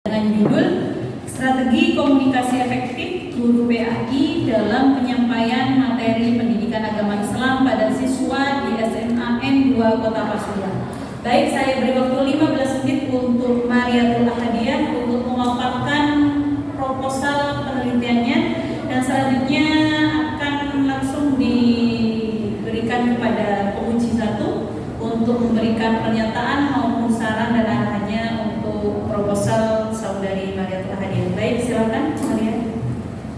dengan judul Strategi Komunikasi Efektif Guru PAI dalam Penyampaian Materi Pendidikan Agama Islam pada siswa di SMA N2 Kota Pasuruan. Baik, saya beri waktu 15 menit untuk Mariatul Ahadiah untuk memaparkan proposal penelitiannya, dan selanjutnya akan langsung diberikan kepada penguji satu untuk memberikan pernyataan maupun saran dan arahannya untuk proposal saudari Mariatul Ahadiah. Baik, silakan Maria.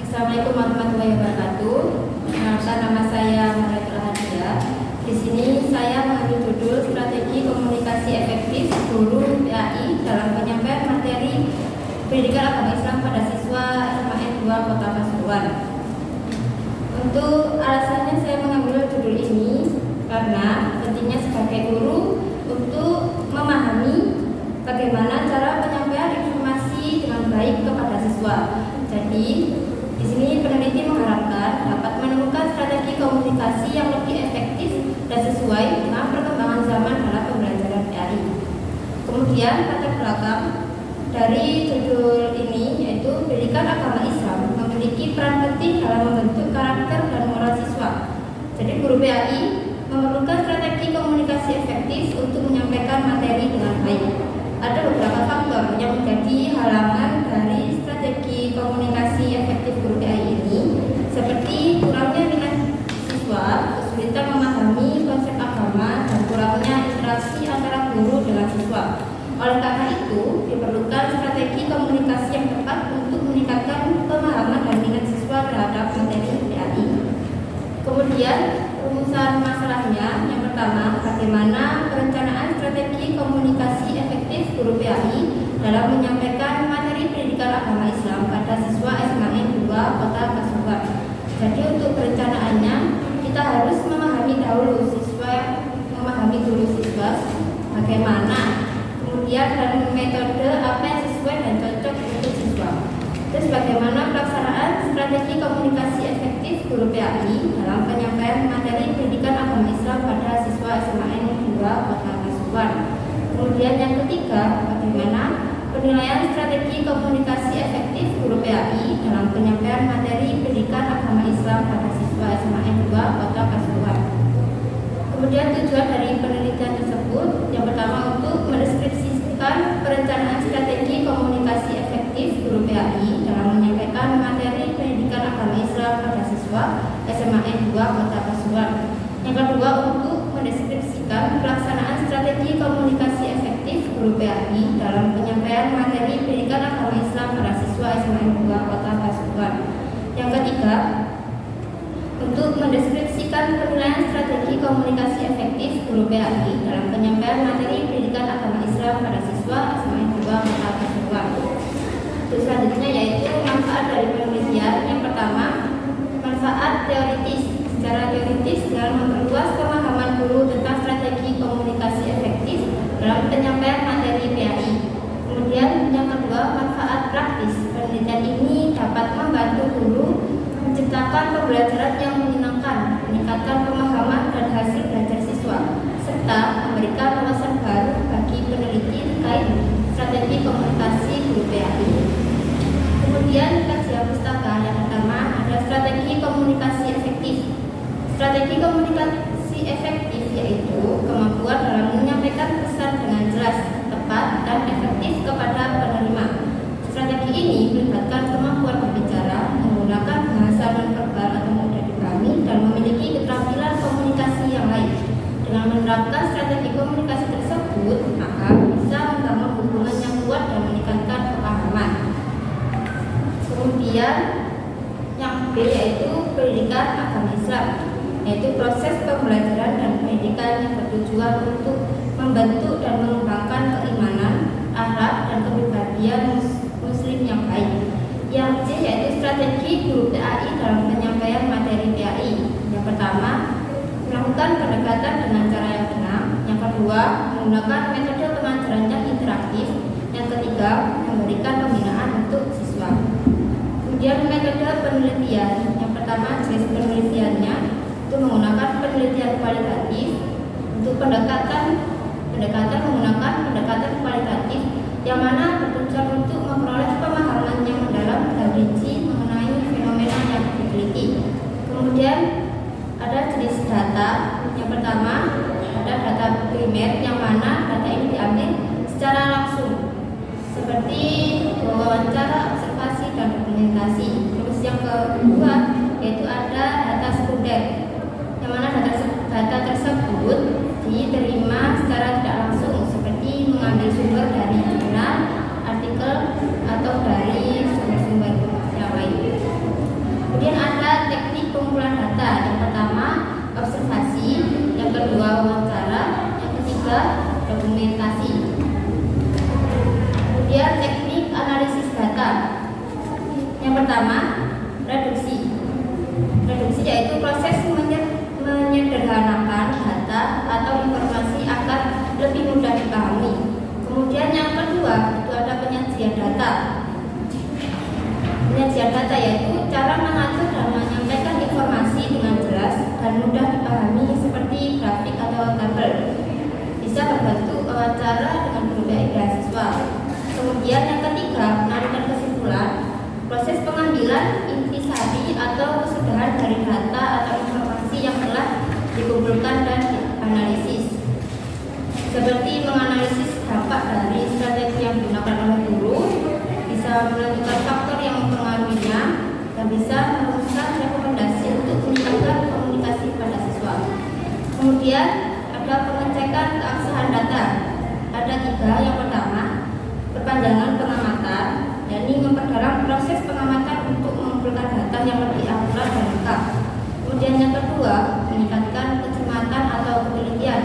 Assalamualaikum warahmatullahi wabarakatuh. Perkenalkan, nama saya Mariatul Ahadiah. Di sini saya mengambil judul Strategi Komunikasi Efektif Guru PAI dalam Penyampaian Materi Pendidikan Agama Islam pada siswa SMA N2 Kota Pasuruan. Untuk alasannya saya mengambil judul ini karena pentingnya sebagai guru untuk memahami bagaimana cara penyampaian informasi dengan baik kepada siswa. Jadi di sini peneliti mengharapkan dapat menemukan strategi komunikasi yang lebih efektif dan sesuai dengan perkembangan zaman dalam pembelajaran PAI. Kemudian latar belakang dari judul ini yaitu pendidikan agama Islam memiliki peran penting dalam membentuk karakter dan moral siswa. Jadi guru PAI memerlukan strategi komunikasi efektif untuk menyampaikan materi dengan baik. Ada beberapa faktor yang menjadi halangan dari strategi komunikasi efektif guru PAI ini, seperti kurangnya minat siswa, kesulitan memahami konsep agama, dan kurangnya interaksi antara guru dengan siswa. Oleh karena itu, diperlukan strategi komunikasi yang tepat untuk meningkatkan pemahaman dan minat siswa terhadap materi PAI. Kemudian, rumusan masalahnya, yang pertama, bagaimana perencanaan strategi komunikasi efektif guru PAI dalam menyampaikan materi pendidikan agama Islam pada siswa SMA N2 Kota Pasuruan. Jadi untuk perencanaannya, kita harus memahami dahulu siswa, memahami dulu siswa bagaimana, kemudian dan metode apa yang sesuai dan cocok untuk siswa. Terus bagaimana pelaksanaan strategi komunikasi efektif guru PAI dalam penyampaian materi pendidikan agama Islam pada siswa SMA N2 Kota Pasuruan. Kemudian yang ketiga, bagaimana penilaian strategi komunikasi efektif guru PAI dalam penyampaian materi pendidikan agama Islam pada siswa SMA N2 Kota Pasuruan. Kemudian tujuan dari penelitian tersebut, yang pertama untuk mendeskripsikan perencanaan strategi komunikasi efektif guru PAI dalam menyampaikan materi pendidikan agama Islam pada siswa SMA N2 Kota Pasuruan. Yang kedua, untuk mendeskripsikan pelaksanaan strategi komunikasi efektif guru PAI dalam penyampaian materi pendidikan agama Islam pada siswa SMA N2 Kota Pasuruan. Yang ketiga, untuk mendeskripsikan penilaian strategi komunikasi efektif guru PAI dalam penyampaian materi pendidikan agama Islam pada siswa SMA N2 Kota Pasuruan. Terus selanjutnya yaitu manfaat dari penelitian. Yang pertama, manfaat teoritis. Secara teoritis dalam memperluas pemahaman guru tentang strategi komunikasi efektif dalam penyampaian materi PAI. Kemudian yang kedua, manfaat praktis. Penelitian ini dapat membantu guru menciptakan pembelajaran yang menyenangkan, meningkatkan pemahaman dan hasil belajar siswa, serta memberikan wawasan baru bagi peneliti terkait strategi komunikasi guru PAI. Kemudian kajian pustaka yang pertama ada strategi komunikasi efektif. Strategi komunikasi efektif yaitu kemampuan dalam menyampaikan pesan dengan jelas, tepat, dan efektif kepada penerima. Strategi ini melibatkan kemampuan berbicara, menggunakan bahasa nonverbal atau mudah dipahami, dan memiliki keterampilan komunikasi yang lain. Dengan menerapkan strategi komunikasi tersebut, maka bisa membangun hubungan yang kuat dan meningkatkan pemahaman. Kemudian yang B yaitu pendidikan agama Islam, yaitu proses pembelajaran dan pendidikan yang bertujuan untuk membentuk dan mengembangkan keimanan, akhlak, dan kepribadian muslim yang baik. Yang C yaitu strategi guru PAI dalam penyampaian materi PAI. Yang pertama, melakukan pendekatan dengan cara yang benar. Yang kedua, menggunakan metode pengajaran yang interaktif. Yang ketiga, memberikan pembinaan untuk siswa. Kemudian metode penelitian. Yang pertama, jenis penelitiannya itu menggunakan penelitian kualitatif. Untuk pendekatan menggunakan pendekatan kualitatif yang mana bertujuan untuk seperti wawancara, observasi, dan dokumentasi. Terus yang kedua yaitu ada data sekunder, yang mana data tersebut diterima secara tidak langsung, seperti mengambil sumber dari jurnal, artikel, atau dari sumber-sumber yang lain. Kemudian ada teknik pengumpulan data. Yang pertama observasi, yang kedua wawancara, yang ketiga dokumentasi. Kemudian teknik analisis data. Yang pertama reduksi. Reduksi yaitu proses menyederhanakan data atau informasi agar lebih mudah dipahami. Kemudian yang kedua itu ada penyajian data. Penyajian data yaitu cara mengatur dan menyampaikan informasi dengan jelas dan mudah dipahami seperti grafik atau tabel. Bisa membantu wawancara dengan berbagai beasiswa. Kemudian yang ketiga menentukan kesimpulan. Proses pengambilan intisari atau kesudahan dari data atau informasi yang telah dikumpulkan dan dianalisis, seperti menganalisis dampak dari strategi yang digunakan oleh guru, bisa menentukan faktor yang mempengaruhinya, dan bisa merumuskan rekomendasi untuk meningkatkan komunikasi pada siswa. Kemudian ada pengecekan keabsahan data. Ada 3. Yang pertama perpanjangan pengamatan, yakni memperdalam proses pengamatan untuk mengumpulkan data yang lebih akurat dan lengkap. Kemudian yang kedua, meningkatkan kecermatan atau ketelitian,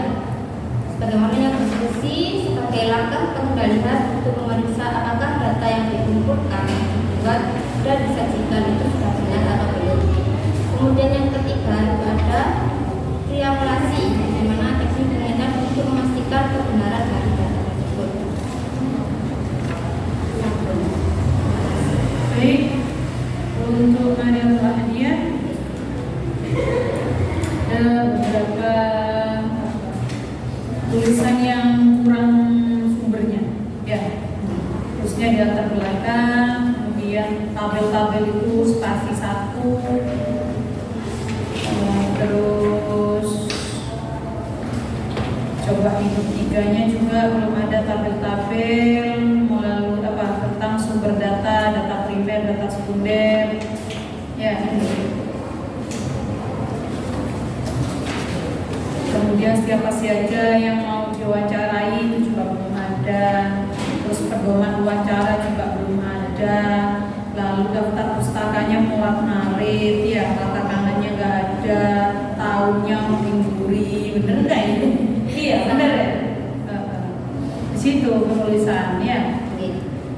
sebagaimana yang berdiskusi sebagai langkah pengendalian untuk memeriksa apakah data yang dikumpulkan, dibuat, dan disajikan itu sudah benar atau belum. Kemudian yang ketiga itu ada triangulasi, di mana teknik penelitian untuk memastikan kebenaran dari data tersebut. Baik, untuk Maria Hadiah ada beberapa tulisan yang kurang sumbernya, ya, khususnya di latar belakang, kemudian tabel-tabel itu spasi 1, terus coba hidup 3-nya juga belum ada tabel-tabel, melalui tentang sumber data primer, data sekunder, ya ini. Kemudian siapa saja yang mau diwawancarai itu juga belum ada. Terus pedoman wawancara juga belum ada. Lalu daftar pustakanya muat narit, ya kata kanannya nggak ada, tahunnya mengguri, bener nggak ini? Iya bener ya. Di situ penulisannya.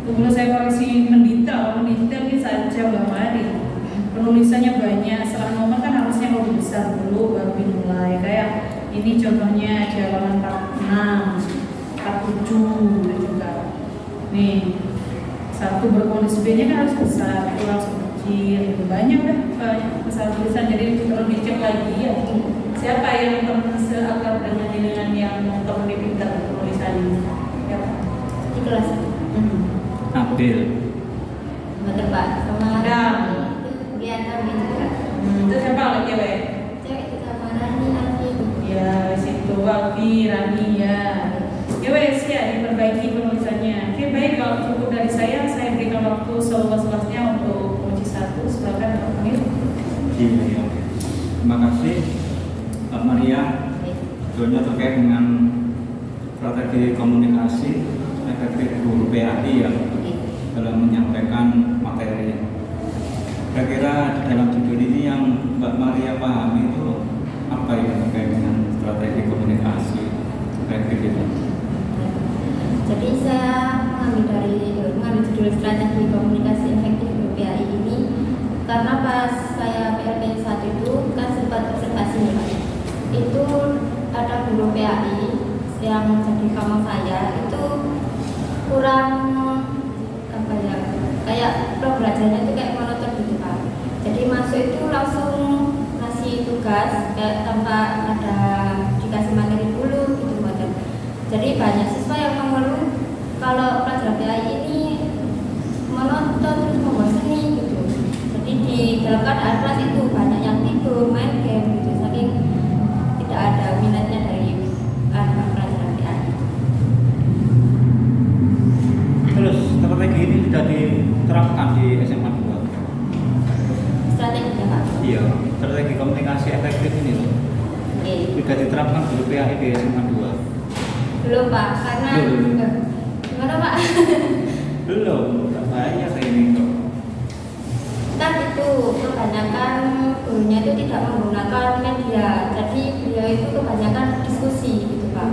Tunggu saya koreksi mendetail ini saja Mbak Mari. Penulisannya banyak, setelah nomor kan harusnya lebih besar dulu baru dimulai. Kayak ini contohnya di halaman 46, 47 dan juga nih 1 berkondisi B-nya kan harus besar, itu langsung kecil, itu banyak masalah tulisan, jadi perlu dicek lagi ya. Siapa yang pernah seakrab dengan yang teman pintar penulisan ini? Ya, di kelas. Nabil. Betul Pak, sama kemudian kami juga. Itu siapa lagi ya? Cewek itu sama Rani, Alfi. Ya, situ Alfi, Rani ya. Ya wes ya, diperbaiki penulisannya. Oke baik, kalau cukup dari saya berikan waktu seluas-luasnya untuk uji 1. Silakan Pak Munir. Iya. Terima kasih Mbak Maria. Sebetulnya terkait dengan strategi komunikasi efektif guru PAI ya dalam menyampaikan materi. Kira-kira dalam judul ini yang Mbak Maria pahami itu apa ya terkait dengan strategi komunikasi efektif itu? Jadi saya mengambil judul strategi komunikasi efektif guru PAI ini karena pas saya PLP 1 itu kan sempat observasi nih Pak. Itu ada guru PAI yang jadi kamu saya itu kurang apa ya, kayak pembelajarannya itu kayak monoton gitu Pak. Jadi masuk itu langsung ngasih tugas kayak tanpa ada dikasih materi dulu gitu Pak. Jadi banyak siswa yang mengeluh kalau pelajaran PAI ini monoton terus membosankan gitu. Jadi di dalam keadaan kelas itu banyak yang tidur, main game gitu, saking tidak ada minatnya dari pelajaran PAI. Terus sudah diterapkan di SMA 2. Strateginya Pak. Iya, strategi komunikasi efektif ini loh. Oke. Sudah diterapkan guru PAI di SMA 2. Belum Pak, karena Belum. gimana Pak? Belum, tak banyak ini kok. Kan itu kebanyakan gurunya itu tidak menggunakan media, jadi beliau itu kebanyakan diskusi gitu Pak.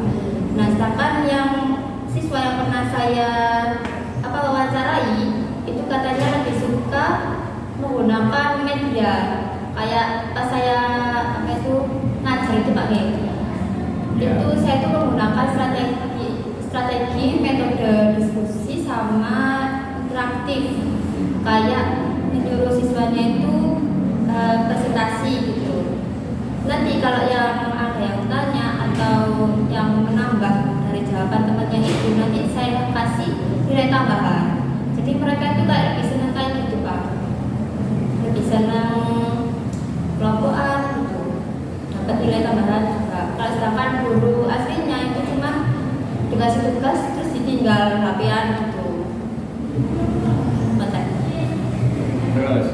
Nah sedangkan yang siswa yang pernah saya wawancarai itu katanya lebih suka menggunakan media, kayak pas saya ngajar itu Pak Ge. Ya. Itu saya itu menggunakan strategi metode diskusi sama interaktif, kayak menyuruh siswanya itu presentasi gitu. Nanti kalau yang ada yang tanya atau yang menambah dari jawaban temannya itu, nanti saya kasih nilai tambahan. Jadi mereka itu kayak lebih senang kayak gitu Pak, lebih senang kelompokan gitu, dapat nilai tambahan juga. Kalau sedangkan guru aslinya itu cuma dikasih tugas terus ditinggal rapian gitu. Terus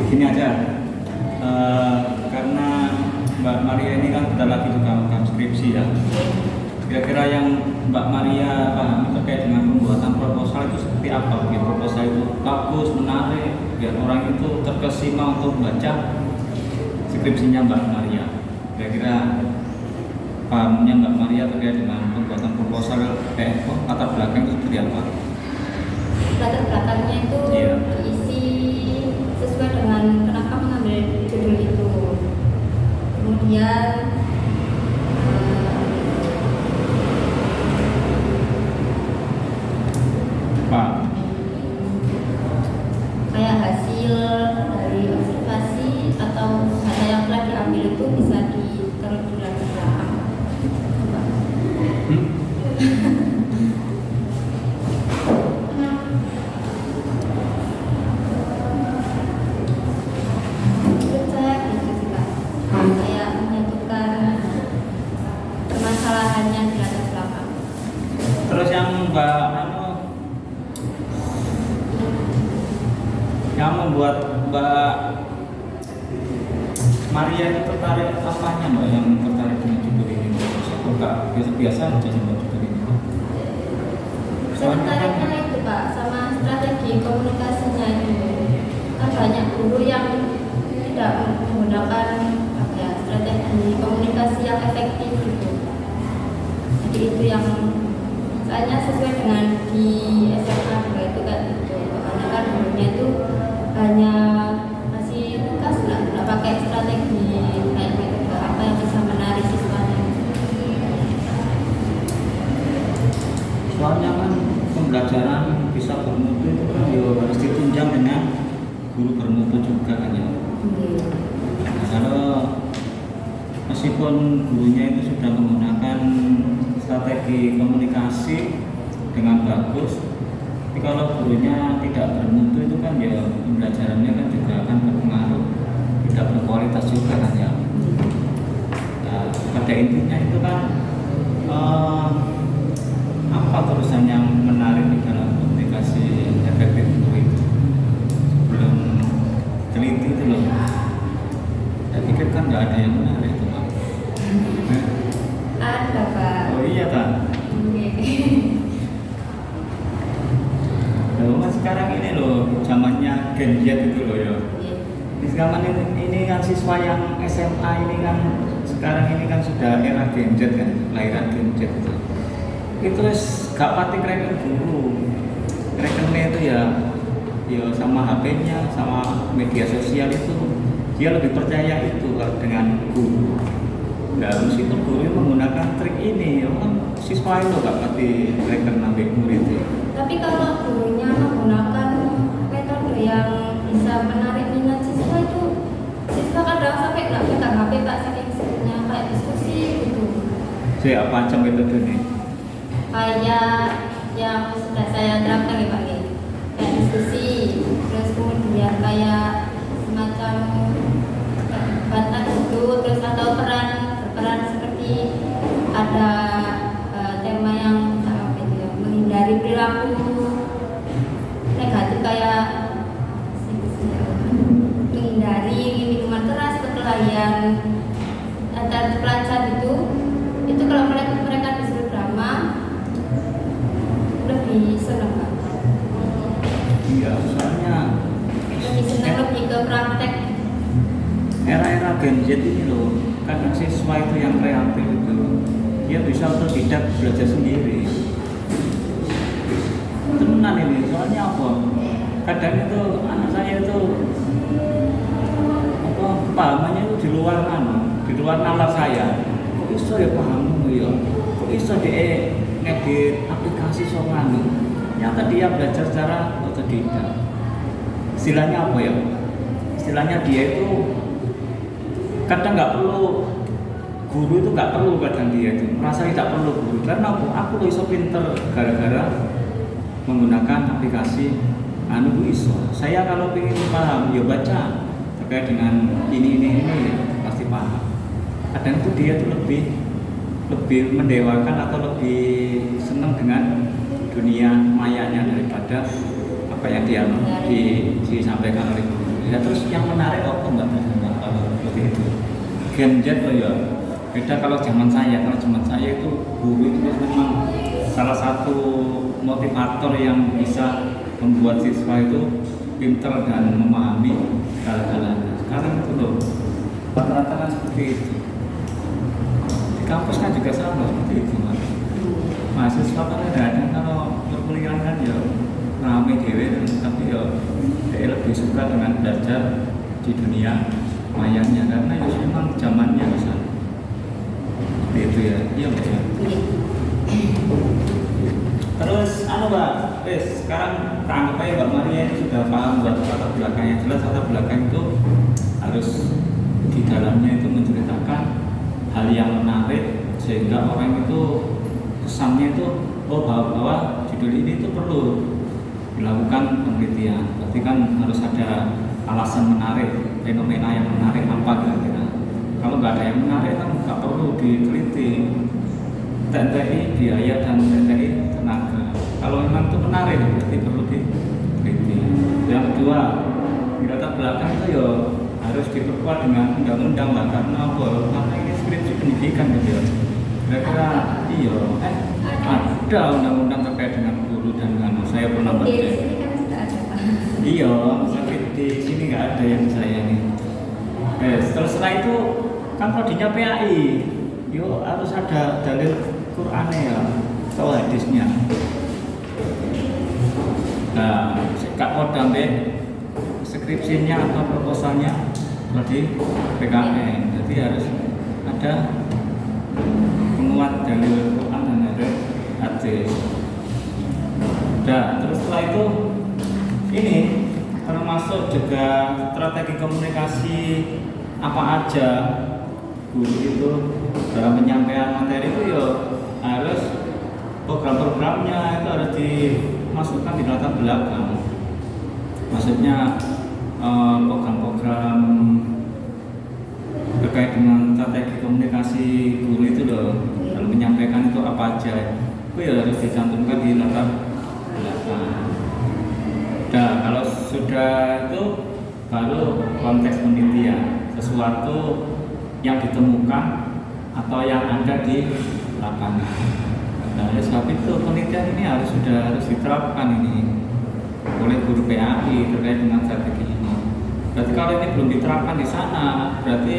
gini aja, karena Mbak Maria ini kan bentar lagi juga akan skripsi ya. Kira-kira yang Mbak Maria pahami terkait dengan pembuatan proposal itu seperti apa? Biar proposal itu bagus, menarik, biar orang itu terkesima untuk membaca skripsinya Mbak Maria. Kira-kira pahamnya Mbak Maria terkait dengan pembuatan proposal latar belakang itu seperti apa? Latar belakangnya itu Iya. diisi sesuai dengan kenapa mengambil judul itu. Kemudian Pak, kayak hasil dari observasi atau data yang telah diambil itu bisa ditaruh di latar belakang. Menurut saya gitu sih Pak, kayak menyatukan permasalahannya di latar belakang. terus yang yang membuat Mbak Maria itu tertarik apanya Mbak, yang tertarik dengan judul ini? Enggak biasa-biasa aja sama judul ini. Tertariknya itu Pak sama strategi komunikasinya itu. Kan banyak guru yang tidak menggunakan strategi komunikasi yang efektif gitu. Jadi itu yang soalnya sesuai dengan di SMA juga itu kan gitu. Karena kan gurunya itu hanya masih tugas nggak pakai strategi kayak gitu, apa yang bisa menarik siswanya. Soalnya kan pembelajaran bisa bermutu itu kan ya harus ditunjang dengan guru bermutu juga kan ya. Nah, kalau meskipun gurunya itu sudah menggunakan strategi komunikasi dengan bagus, tapi kalau gurunya tidak bermutu itu kan ya pembelajarannya kan juga akan berpengaruh, tidak berkualitas juga kan ya. Nah, pada intinya itu kan apa terusan yang menarik di dalam komunikasi efektif itu? Belum teliti itu loh. Saya pikir kan nggak ada yang menarik itu Pak. Ada Pak. Oh iya kan? Loh, sekarang ini loh zamannya Gen Z itu loh ya. Di zaman ini kan siswa yang SMA ini kan sekarang ini kan sudah era Gen Z kan, lahiran Gen Z itu. Itu gak pati kreken guru, krekennya itu ya sama HP-nya, sama media sosial itu dia lebih percaya itu dengan guru. Nah, meskipun guru menggunakan trik ini, kan siswa itu gak pati kreken ambil murid itu. Tapi kalau gurunya menggunakan metode yang bisa menarik minat siswa itu, siswa kadang sampai nggak pegang HP Pak, saking serunya kayak diskusi gitu. Saya apa macam metode ini? Kayak yang sudah saya terapkan ya Pak, kayak diskusi, terus kemudian kayak semacam bantah itu, terus atau berperan seperti ada tema yang menghindari perilaku kayak menghindari minuman keras, perkelahian antar pelajar itu kalau mereka disuruh drama lebih senang Pak. Iya, soalnya Lebih senang lebih ke praktek. era-era Gen Z ini loh, kadang siswa itu yang kreatif itu, dia bisa otodidak belajar sendiri. Temenan ini, soalnya apa? Kadang itu anak saya itu apa pahamannya itu di luar nalar saya. Kok iso ya pahammu ya? Kok iso dia ngedit aplikasi soalnya? Nyata dia belajar secara otodidak. Istilahnya apa ya? Istilahnya dia itu kadang nggak perlu guru, itu nggak perlu, kadang dia itu merasa tidak perlu guru karena aku tuh iso pinter gara-gara menggunakan aplikasi iso. Saya kalau ingin paham ya baca terkait dengan ini pasti paham. Kadang itu dia tuh lebih mendewakan atau lebih senang dengan dunia mayanya daripada apa yang dia disampaikan oleh guru. Ya, terus yang menarik apa enggak seperti itu. Gen Z loh ya. Beda kalau zaman saya itu guru itu memang salah satu motivator yang bisa membuat siswa itu pintar dan memahami hal-hal. Sekarang itu loh rata-rata kan seperti itu. Di kampus kan juga sama seperti itu mas. Mahasiswa kan kadang kalau perkuliahan kan ya ramai dewe, tapi ya dia lebih suka dengan belajar di dunia mayanya karena ya memang zamannya di sana. Itu ya, iya betul. Terus Mbak, sekarang anggap aja Mbak Maria ini sudah paham buat latar belakangnya. Jelas latar belakang itu harus di dalamnya itu menceritakan hal yang menarik sehingga orang itu kesannya itu bahwa judul ini itu perlu dilakukan penelitian. Berarti kan harus ada alasan menarik, fenomena yang menarik apa kira-kira. Kalau nggak ada yang menarik kan nggak perlu diteliti. TNI biaya dan TNI tenaga. Kalau memang itu menarik berarti perlu diteliti. Yang kedua, di latar belakang itu ya harus diperkuat dengan undang-undang lah karena apa? Karena ini skripsi pendidikan gitu ya. Kira-kira iya, ada undang-undang terkait dengan guru dan saya pernah baca. Di sini kan sudah ada Pak. Iya, tapi di sini nggak ada yang saya ini. Terus setelah itu kan prodinya PAI, yo harus ada dalil Qur'annya ya, atau hadisnya. Nah, kalau damai skripsinya atau proposalnya berarti PKN, jadi harus ada penguat dalil Quran dan hadis. Nah, terus setelah itu ini termasuk juga strategi komunikasi apa aja guru itu dalam penyampaian materi itu ya harus program-programnya itu harus dimasukkan di latar belakang. Maksudnya program-program terkait dengan strategi komunikasi guru itu loh dalam menyampaikan itu apa aja itu ya harus dicantumkan di latar belakang. Nah, kalau sudah itu baru konteks penelitian, sesuatu yang ditemukan atau yang ada di lapangan. Nah, oleh sebab itu penelitian ini harus diterapkan ini oleh guru PAI terkait dengan strategi ini. Berarti kalau ini belum diterapkan di sana, berarti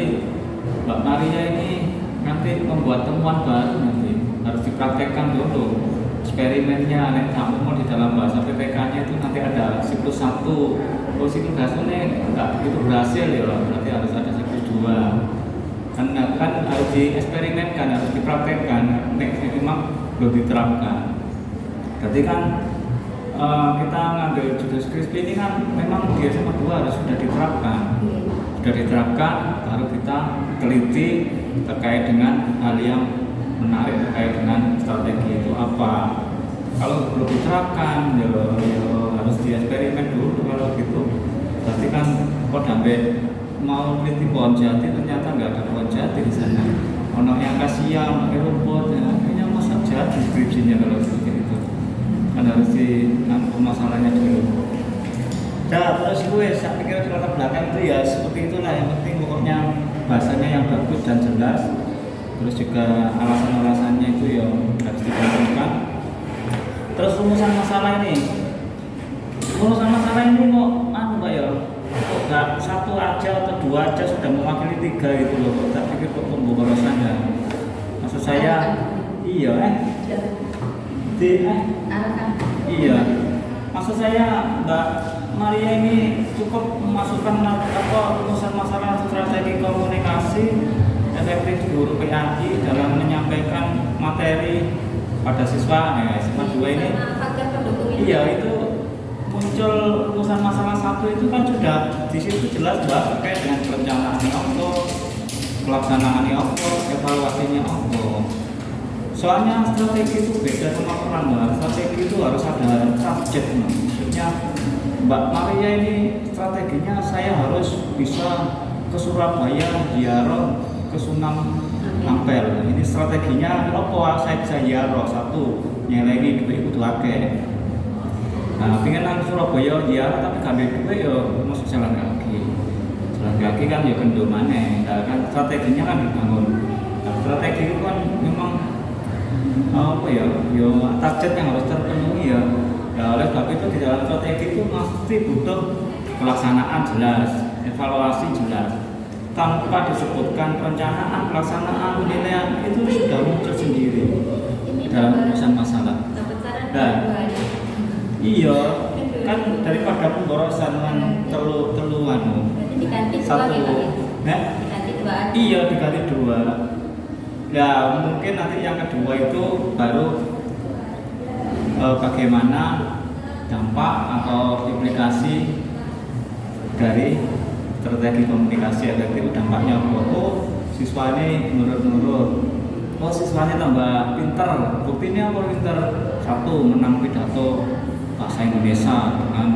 Mbak Maria ini nanti membuat temuan baru nanti harus dipraktekkan dulu. Eksperimennya, kamu mau di dalam bahasa PPK-nya itu nanti ada siklus 1, kalau siklus 1 ini nggak begitu berhasil ya, berarti harus ada siklus 2. Kan harus dieksperimenkan, harus dipraktekkan, memang belum diterapkan. Berarti kan kita ngambil judul skripsi ini kan memang di SMA 2 harus sudah diterapkan. Sudah diterapkan, baru kita teliti terkait dengan hal yang menarik terkait dengan strategi itu apa. Kalau belum diterapkan ya harus dieksperimen dulu. Kalau gitu berarti kan kok sampai mau teliti pohon jati ternyata nggak ada pohon jati di sana. Ono yang kasihan pakai rumput ya, kayaknya masa jati skripsinya kalau seperti itu. Kan harus di masalahnya dulu. Nah, terus gue saya pikir latar belakang itu ya seperti itulah, yang penting pokoknya bahasanya yang bagus dan jelas. Terus juga alasan-alasannya itu ya harus diperhatikan. Terus rumusan masalah ini kok Pak ya, kok nggak satu aja atau dua aja sudah mewakili tiga gitu loh. Tak pikir kok pemborosan ya. Maksud saya iya iya. Maksud saya Mbak Maria ini cukup memasukkan rumusan masalah strategi komunikasi efektif guru PAI dalam menyampaikan materi pada siswa. Ya, siswa 2 ini. Iya, itu muncul rumusan masalah 1 itu kan sudah di situ jelas Mbak terkait dengan perencanaan pelaksanaan evaluasinya Soalnya strategi itu beda sama peran Mbak. Strategi itu harus ada subjek Mbak. Maksudnya Mbak Maria ini strateginya saya harus bisa ke Surabaya, ziarah ke Sunan Ampel. Ini strateginya apa? Saya bisa ziarah 1 nyelengi duit kudu akeh. Nah, pengen nang Surabaya ziarah tapi gak ada duit ya masuk jalan kaki. Jalan kaki kan ya kendor maneh. Nah, kan strateginya kan dibangun. Nah, strategi itu kan memang apa ya target yang harus terpenuhi ya. Nah, oleh sebab itu di dalam strategi itu pasti butuh pelaksanaan jelas, evaluasi jelas. Tanpa disebutkan perencanaan, pelaksanaan, penilaian itu sudah muncul sendiri dalam rumusan masalah. Nah, iya, kan daripada pemborosan kan teluan. Satu, iya diganti 2. Ya mungkin nanti yang kedua itu baru bagaimana dampak atau implikasi dari strategi komunikasi efektif. Dampaknya siswa ini menurut siswa ini tambah pinter. Buktinya apa pinter? 1 menang pidato bahasa Indonesia dengan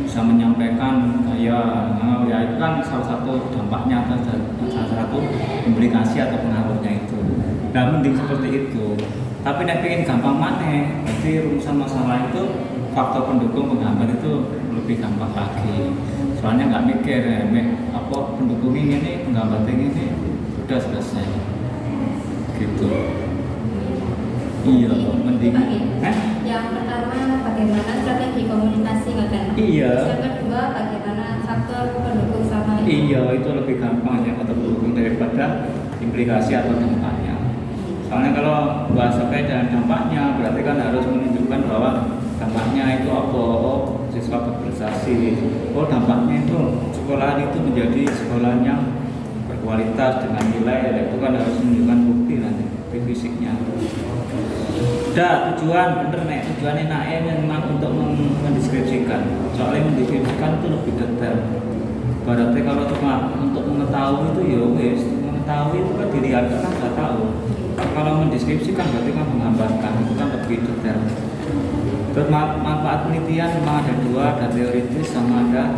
bisa menyampaikan gaya. Ya itu kan salah satu dampaknya atau salah satu implikasi atau pengaruhnya itu. Nah mending seperti itu. Tapi nek pengen gampang maneh, berarti rumusan masalah itu faktor pendukung penghambat itu lebih gampang lagi. Soalnya nggak mikir pendukung ini penghambat ini udah selesai. Gitu. Iya, mending. Yang pertama bagaimana strategi komunikasi kan? Iya. Yang kedua bagaimana faktor pendukung sama itu? Iya, itu lebih gampang ya faktor pendukung daripada implikasi atau dampaknya. Soalnya kalau bahas terkait dengan dampaknya berarti kan harus menunjukkan bahwa dampaknya itu apa? Siswa berprestasi. Dampaknya itu sekolah itu menjadi sekolah yang berkualitas dengan nilai, itu kan harus menunjukkan bukti nanti fisiknya. Tujuan memang untuk mendeskripsikan. Soalnya mendeskripsikan itu lebih detail. Berarti kalau cuma untuk mengetahui itu ya wes, mengetahui itu kan dilihat kan nggak tahu. Kalau mendeskripsikan berarti kan menggambarkan, itu kan lebih detail. Terus manfaat penelitian memang ada 2, ada teoritis sama ada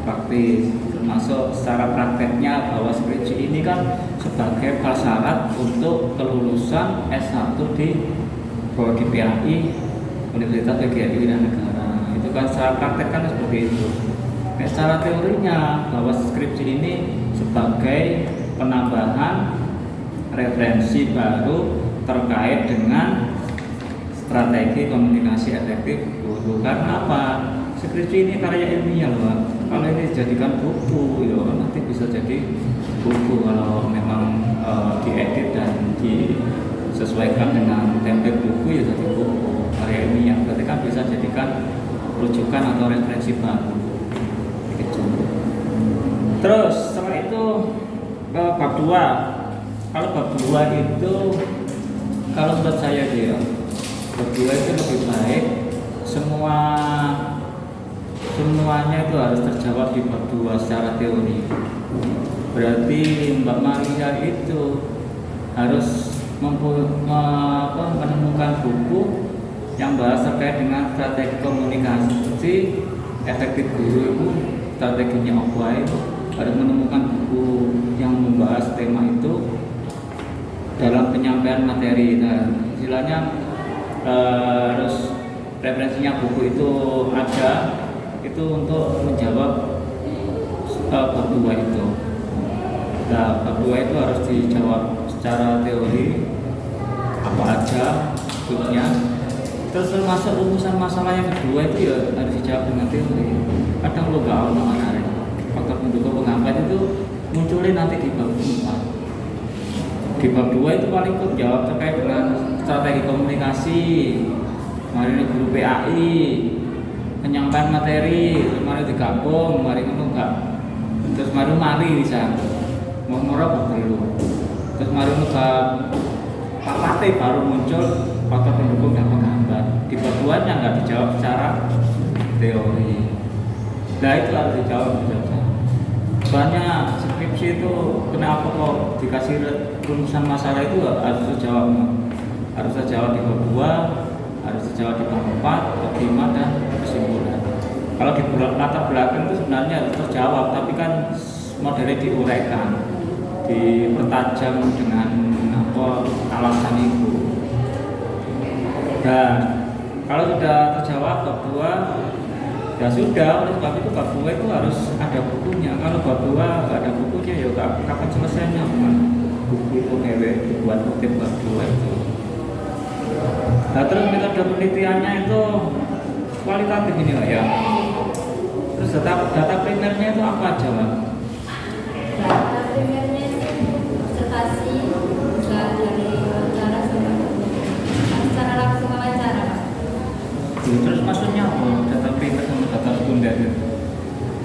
praktis. Termasuk secara prakteknya bahwa skripsi ini kan sebagai prasyarat untuk kelulusan S1 di Prodi PAI Universitas PGRI Pilihan Negara. Itu kan secara praktek kan seperti itu. Secara teorinya bahwa skripsi ini sebagai penambahan referensi baru terkait dengan strategi komunikasi efektif guru. Karena apa? Skripsi ini karya ilmiah loh. Kalau ini dijadikan buku, ya nanti bisa jadi buku kalau memang diedit dan disesuaikan dengan template buku ya jadi buku karya ilmiah. Berarti kan bisa jadikan rujukan atau referensi baru. Gitu. Terus setelah itu bab 2. Kalau bab 2 itu kalau menurut saya dia bab 2 itu lebih baik semuanya itu harus terjawab di bab 2 secara teori. Berarti Mbak Maria itu harus menemukan buku yang bahas terkait dengan strategi komunikasi efektif guru itu strateginya apa itu, harus menemukan buku yang membahas tema itu dalam penyampaian materi. Dan istilahnya harus referensinya buku itu ada, itu untuk menjawab bab 2 itu. Nah, bab 2 itu harus dijawab secara teori apa aja bentuknya. Terus masuk rumusan masalah yang kedua itu ya harus dijawab dengan teori. Kadang lo gak ono materi. Faktor pendukung penghambat itu munculnya nanti di bab 4. Di bab 2 itu paling jawab terkait dengan strategi komunikasi, mari guru PAI, penyampaian materi, terus mari digabung, mari ngono enggak. Terus mari bisa mau apa perlu. Terus mari enggak papate baru muncul faktor pendukung dan penghambat. Di bab 2 nya enggak dijawab secara teori. Nah itu harus dijawab. Banyak skripsi itu kenapa kok dikasih rumusan masalah itu harus dijawab. Harus dijawab di bab 2, harus dijawab di bab 4, bab 5 dan kesimpulan. Kalau di latar belakang itu sebenarnya harus terjawab, tapi kan modelnya diuraikan, dipertajam dengan apa alasan itu. Dan kalau sudah terjawab bab 2 ya sudah, oleh sebab itu bab 2 itu harus ada bukunya. Kalau bab 2 nggak ada bukunya ya kapan selesainya buku itu buat kutip bab 2 itu. Nah terus metode penelitiannya itu kualitatif ini lah ya. Terus data primernya itu apa aja Pak? Data primernya itu observasi dari wawancara secara langsung wawancara Pak. Terus maksudnya apa? Data primer sama data sekunder itu?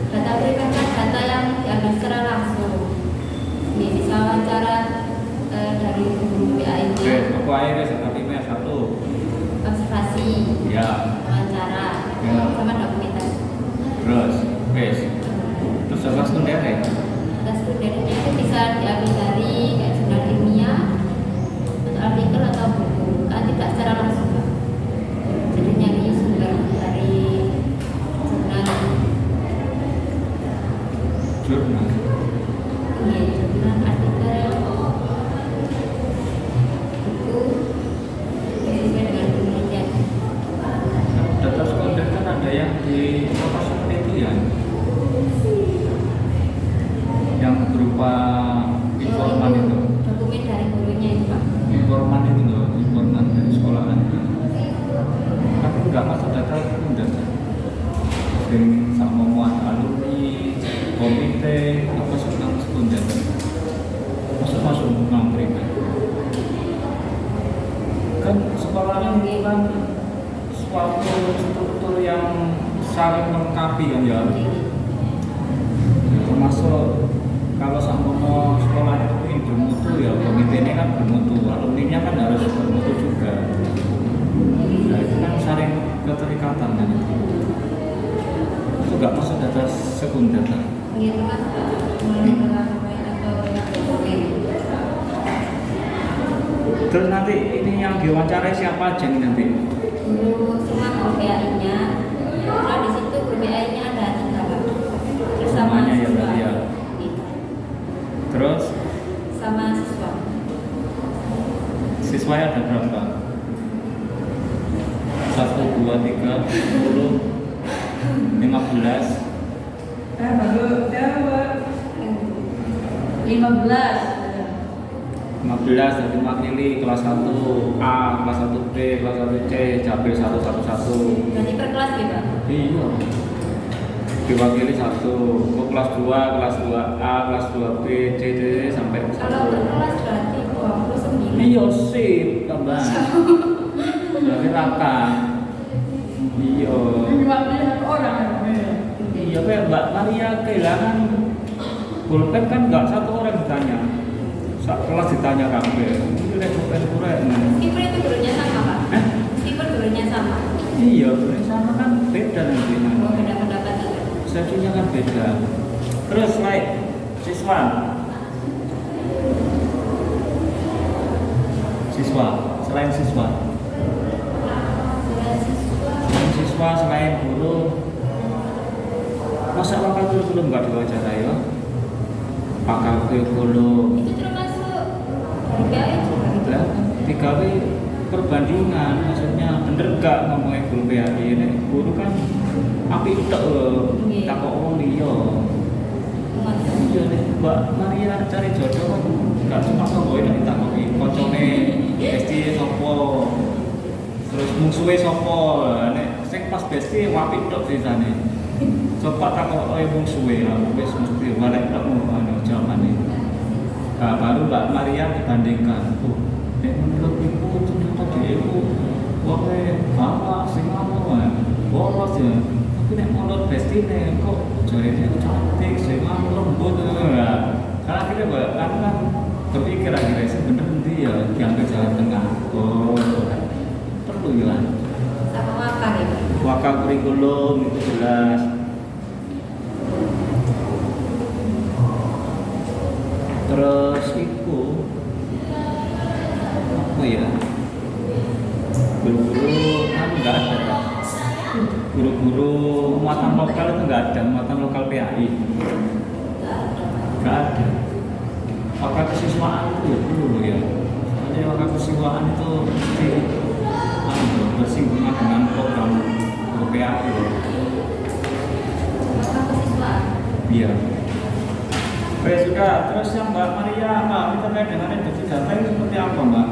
Data primer kan data yang diambil secara langsung. Ini bisa wawancara dari guru PAI-nya. Oke, apa aja data primer satu? Observasi, Ya. wawancara, Ya. sama dokumentasi. Terus, terus data sekunder ya? Data sekundernya itu bisa diambil dari kayak jurnal ilmiah, atau artikel atau buku. Tidak secara langsung Pak. Jadi nyari sumber dari Jurnal. iya, jurnal, artikel, buku, sesuai dengan penelitian. Data sekunder kan ada yang di lokasi penelitian yang berupa informan itu. Dokumen dari gurunya itu Pak. Informan itu loh, informan dari sekolahan. Tapi nggak masuk data sekunder. Sering sama muat alumni, komite, apa senang sekunder. Masuk enam primer. Kan sekolahan itu kan suatu struktur yang saling melengkapi kan ya. Termasuk kalau sama sekolah itu bermutu ya, komite ini kan bermutu, alumninya kan harus bermutu juga. Nah itu kan saling keterikatan kan itu. Itu nggak masuk data sekunder kan? Gitu Mas, mulai pengakuan atau dokumen. Terus nanti ini yang diwawancarai siapa aja nih nanti? Guru semua guru PAI-nya. Kalau di situ guru PAI-nya ada 3 Pak. Terus sama Namanya ya siswa. berarti ya. Gitu. Terus Sama siswa. siswanya ada berapa? 1, 2, 3, 10, 15. Baru jawab 15. 15 dari mewakili kelas 1A, kelas 1B, kelas 1C, Jabil 111. Berarti per kelas ya Pak? Iya. Diwakili 1, ke kelas 2, kelas 2A, kelas 2B, C, D sampai Kalau per 1. kelas berarti 29. Iya sip, tambah. Berarti rata. Iya. Jawabnya 1 orang. Iya kayak Mbak Maria kehilangan pulpen kan nggak 1 orang ditanya. Kelas ditanya kabeh. Ini lek pulpen kurang. Meskipun itu gurunya sama Pak? Eh? Meskipun gurunya sama? Iya, sama kan beda nanti. Oh, beda pendapat juga. Sesinya kan beda. Terus like siswa. Selain siswa. Selain siswa, selain guru. Masa wakil guru belum nggak diwawancara ya? Pakal guru. Itu termasuk dari PAI juga gitu. Lah, 3W perbandingan, maksudnya bener gak ngomongin guru PAI ini? Guru kan api tok takok wong liya. Iya nek Mbak Maria cari jodoh kan gak cuma kok ini ditakoki koncone besti sapa. Terus musuhe sapa? Nek sing pas besti apik tok sisane. Coba takok musuhe wis mesti walek tok ngono jawabane. Nah, baru Mbak Maria dibandingkan. Nek menurut ibu ternyata dia itu wonge bapak sing anu boros ya. Tapi nek menurut bestine kok jarene cantik, sing anu lembut. Karena kita kan berpikir akhirnya sebenarnya dia diambil jalan tengah. Oh, perlu ya. Sama makan ya. Wakil kurikulum itu jelas. Terus itu apa ya? Guru-guru kan nggak ada. Guru-guru muatan lokal itu nggak ada, muatan lokal PAI nggak ada. Wakil kesiswaan itu ya dulu ya. Jadi wakil kesiswaan itu bersinggungan dengan program guru PAI. Maka kesiswaan. Iya. Oke juga, terus yang Mbak Maria, Mbak, ini terkait dengan edukasi data itu seperti apa Mbak?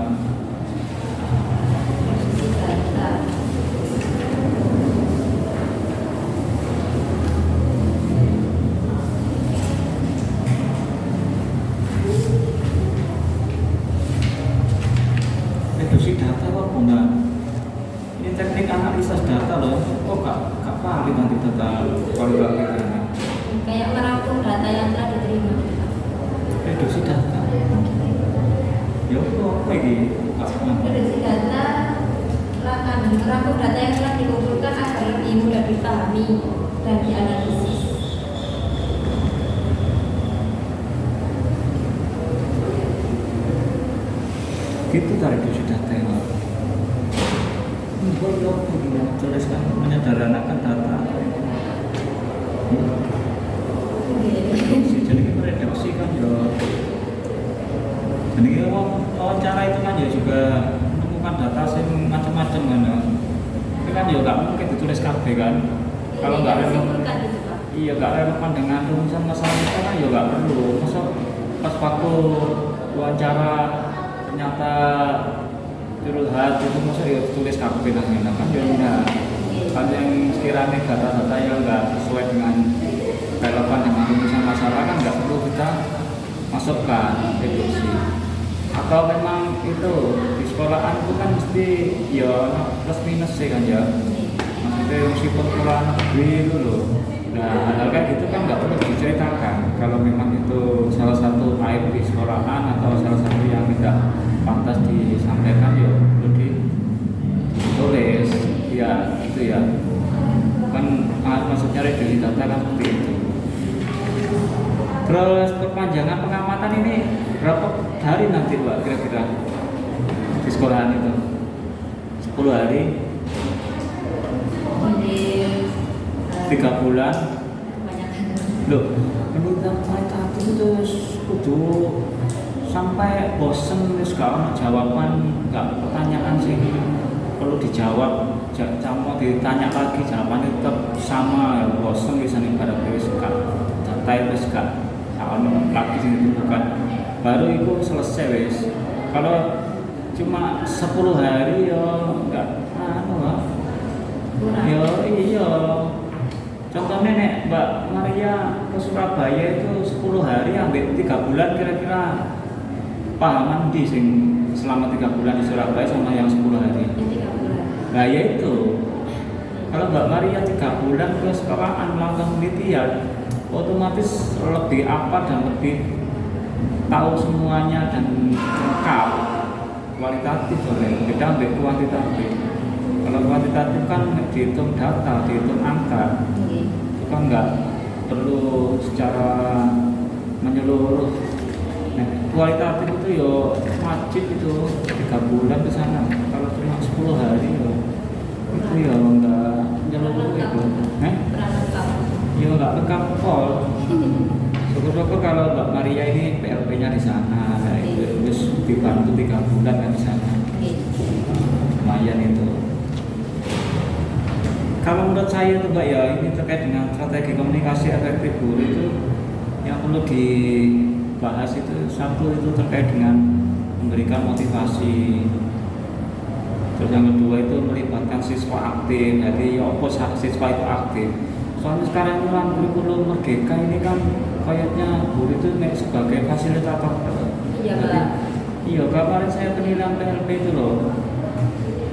Edukasi data apa Mbak? Ini teknik analisis data loh, kok gak paham nanti data kualitatif ini? Kayak merangkum data yang telah diterima. Reduksi data. Ya apa ini? Reduksi data akan merangkum data yang telah dikumpulkan agar lebih mudah dipahami dan dianalisis. Gitu tak reduksi data ya. Boleh begini, tuliskan menyederhanakan data. Jadi kita reduksi kan ya. Jadi kita wawancara itu kan ya juga menemukan data yang macam-macam kan ya. Itu kan ya nggak mungkin ditulis KB kan. Kalau nggak relevan, iya nggak relevan dengan rumusan masalah kita kan ya nggak perlu. Masa pas waktu wawancara ternyata curhat itu masa ya tulis KB lah kan ya enggak. Kan yang sekiranya data-data yang nggak sesuai dengan relevan dengan rumusan masalah kan nggak perlu kita masukkan reduksi. Atau memang itu di sekolahan itu kan mesti ya plus minus sih kan ya. Maksudnya meskipun sekolah negeri itu loh. Nah hal kayak gitu kan nggak perlu diceritakan. Kalau memang itu salah satu aib di sekolahan atau salah satu yang tidak pantas disampaikan ya perlu ditulis. Ya itu ya. Kan maksudnya reduksi data kan seperti itu. Terus perpanjangan pengamatan ini berapa hari nanti Pak kira-kira di sekolahan itu? 10 hari? 3 bulan? Loh, penelitian kualitatif itu kudu sampai bosen wis gak ono jawaban, gak pertanyaan sih perlu dijawab. Mau ditanya lagi jawabannya tetap sama, bosen bisa nih pada wis gak data wis gak lagi sini bukan baru itu selesai wis. Kalau cuma 10 hari ya enggak ya iya. Contohnya nek Mbak Maria ke Surabaya itu 10 hari ambil 3 bulan kira-kira pahaman di sing selama 3 bulan di Surabaya sama yang 10 hari. 3 bulan. Nah ya itu. Kalau Mbak Maria 3 bulan ke sekolahan melakukan penelitian, otomatis lebih apa dan lebih tahu semuanya dan lengkap. Kualitatif oleh beda ambil kuantitatif. Kalau kuantitatif kan dihitung data, dihitung angka, itu kan nggak perlu secara menyeluruh. Nah, kualitatif itu yo wajib itu 3 bulan ke sana. Kalau cuma 10 hari yo itu ya nggak menyeluruh itu. Ya nggak lengkap pol. Syukur-syukur kalau Mbak Maria ini PLP-nya di sana, nah, itu terus dibantu 3 bulan kan di sana. pencapaian itu. Kalau menurut saya itu Mbak ya, ini terkait dengan strategi komunikasi efektif guru itu yang perlu dibahas itu satu itu terkait dengan memberikan motivasi. Terus yang kedua itu melibatkan siswa aktif. Jadi ya apa siswa itu aktif? Soalnya sekarang itu kan kurikulum merdeka ini kan kayaknya guru itu sebagai fasilitator. Iya, Jadi, Pak. iya, kemarin saya penilaian PLP itu loh.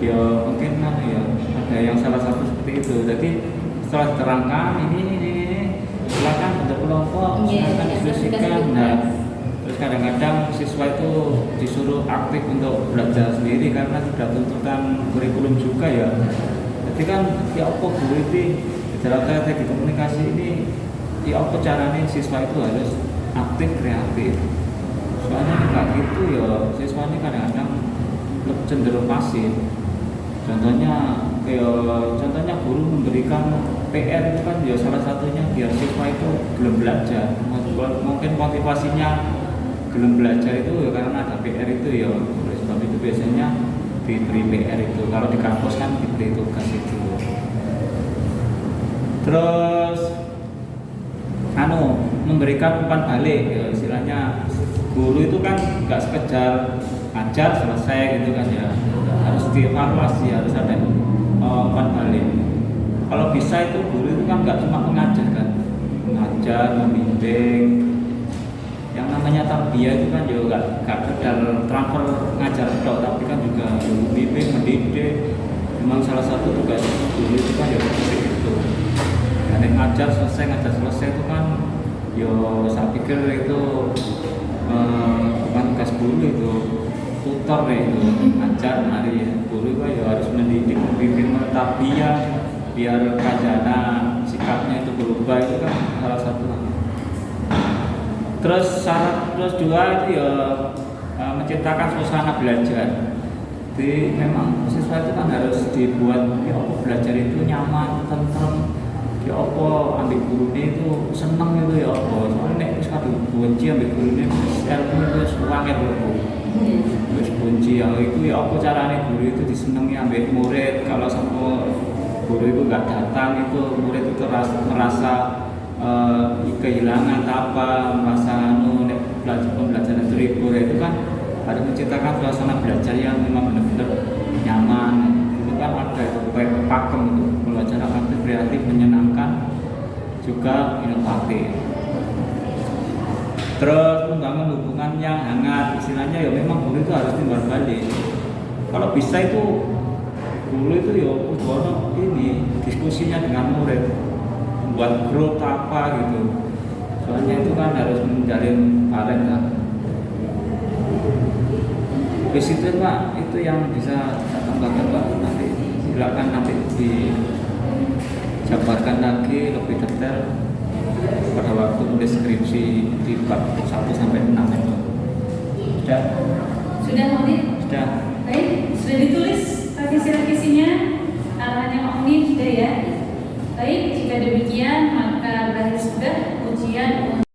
Ya mungkin kan ya ada yang salah satu seperti itu. Jadi setelah diterangkan ini silakan bentuk kelompok, silakan diskusikan. Nah, terus kadang-kadang siswa itu disuruh aktif untuk belajar sendiri karena tidak tuntutan kurikulum juga ya. Jadi kan ya apa guru itu dalam strategi komunikasi ini ya apa caranya siswa itu harus aktif kreatif. Soalnya kalau gitu ya siswa ini kadang-kadang cenderung pasif. Contohnya guru memberikan PR itu kan ya salah satunya biar siswa itu belum belajar. Mungkin motivasinya belum belajar itu ya karena ada PR itu ya. Oleh sebab itu biasanya diberi PR itu. Kalau di kampus kan diberi tugas itu. Terus memberikan umpan balik ya, istilahnya guru itu kan nggak sekedar ajar selesai gitu kan ya, harus dievaluasi, harus ada umpan balik. Kalau bisa itu guru itu kan nggak cuma mengajar kan, mengajar, membimbing. Yang namanya tarbiyah itu kan juga nggak sekedar transfer ngajar tok, tapi kan juga membimbing, mendidik. Memang salah satu tugas guru itu kan ya seperti itu. Dan ngajar selesai itu kan yo saya pikir itu bukan tugas guru, itu tutor ya, itu ngajar hari ya. Guru itu ya harus mendidik, membimbing, tarbiyah biar kajana sikapnya itu berubah, itu kan salah satu. Terus dua itu ya menciptakan suasana belajar. Jadi memang siswa itu kan harus dibuat ya apa belajar itu nyaman, tentrem. Ya apa ambil gurune itu seneng itu ya apa. Soalnya nek wis kadung benci ambil gurune ilmu itu wis wangen lho. Wis benci ya itu ya apa carane guru itu disenengi ambil murid. Kalau sampai guru itu enggak datang itu murid itu merasa kehilangan apa, merasa nek pembelajaran itu ribut, itu kan harus menciptakan suasana belajar yang memang benar-benar nyaman. Itu kan ada itu baik pakem itu pembelajaran aktif, kreatif, menyenangkan, juga inovatif. Terus membangun hubungan yang hangat, istilahnya ya memang guru itu harus timbal balik. Kalau bisa itu guru itu ya kudu ini diskusinya dengan murid, buat grup apa gitu. Soalnya itu kan harus menjalin talent kan. Bis itu Pak, itu yang bisa saya tambahkan Pak, nanti silakan nanti dijabarkan lagi lebih detail pada waktu deskripsi di bab 1 sampai 6 itu. Sudah Moni? Sudah. Baik, sudah ditulis revisi-revisinya, arahannya Moni sudah ya. Baik, jika demikian maka berakhir sudah ujian